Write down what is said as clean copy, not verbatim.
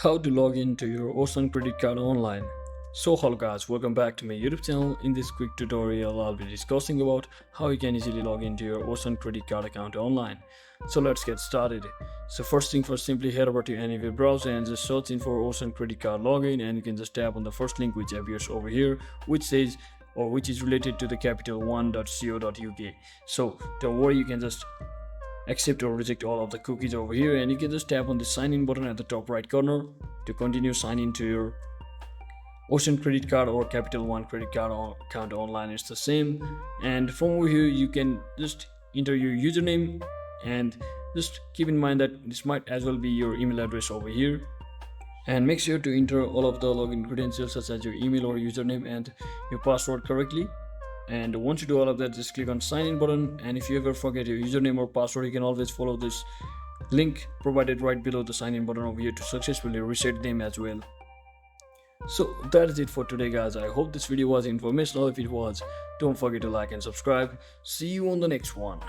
How to log into your Ocean credit card online. So hello guys, welcome back to my YouTube channel. In this quick tutorial I'll be discussing about how you can easily log into your Ocean credit card account online. So let's get started. So first thing first, simply head over to any web browser and just search in for Ocean credit card login, and you can just tap on the first link which appears over here, which says or which is related to the capital1.co.uk. So don't worry, you can just accept or reject all of the cookies over here, and you can just tap on the sign in button at the top right corner to continue sign into your Ocean credit card or Capital One credit card account online. It's the same, and from over here you can just enter your username, and just keep in mind that this might as well be your email address over here, and make sure to enter all of the login credentials such as your email or username and your password correctly. And once you do all of that, just click on sign in button, and if you ever forget your username or password, you can always follow this link provided right below the sign in button over here to successfully reset them as well. So that is it for today guys. I hope this video was informational. If it was, don't forget to like and subscribe. See you on the next one.